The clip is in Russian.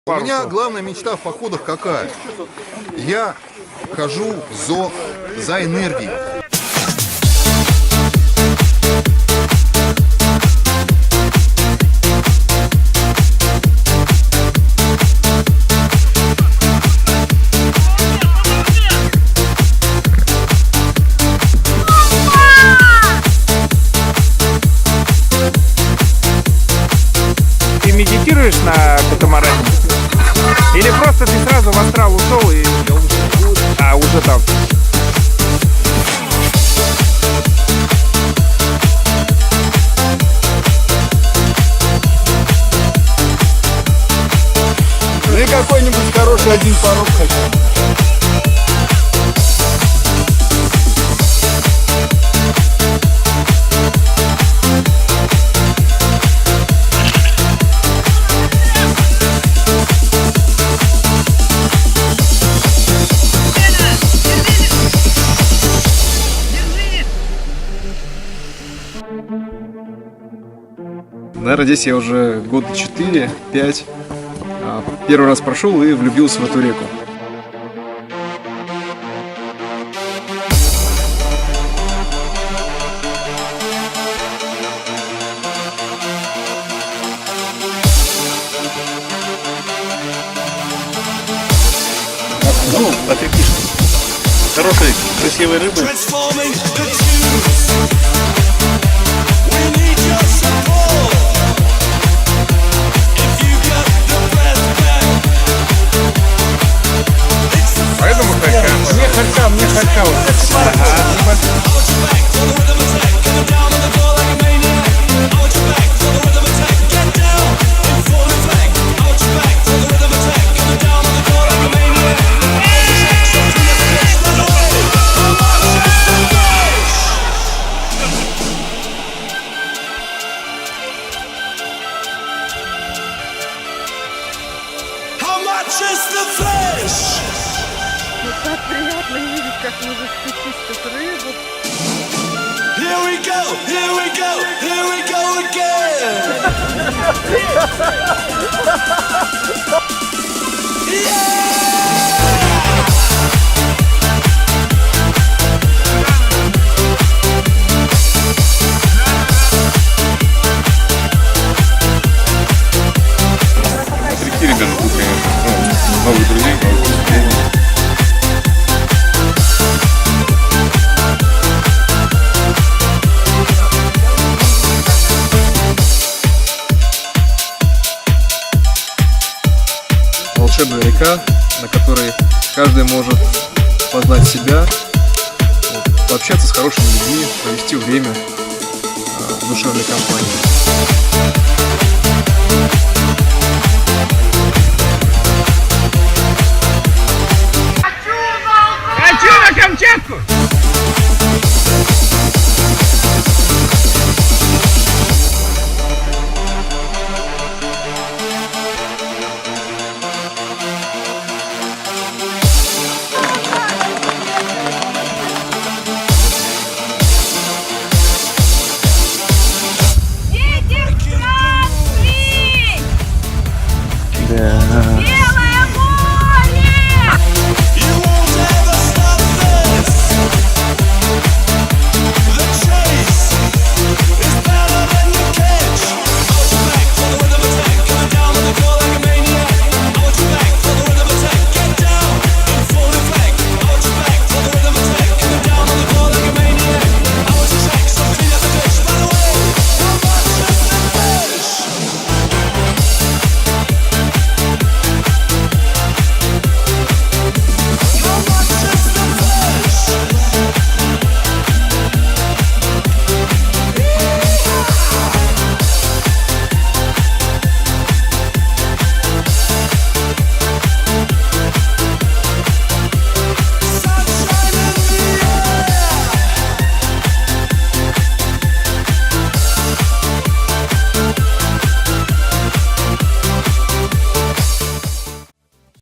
У меня главная мечта в походах какая? Я хожу за энергией. Ты медитируешь на катамаране? Или просто ты сразу в астрал ушел и... уже там. Ну и какой-нибудь хороший один порог хочу. Наверное, здесь я уже года 4-5. Первый раз прошел и влюбился в эту реку. Ну, отрепишь. Хорошей, красивой рыбы. Поэтому харька. Мне харька. Ну так приятно видеть, как мужики чистят рыбу. Here we go, here we go, here we go again. Отрепки, ребята, тут, конечно. Новых друзей, новых впечатлений. Волшебная река, на которой каждый может познать себя, пообщаться с хорошими людьми, провести время в душевной компании.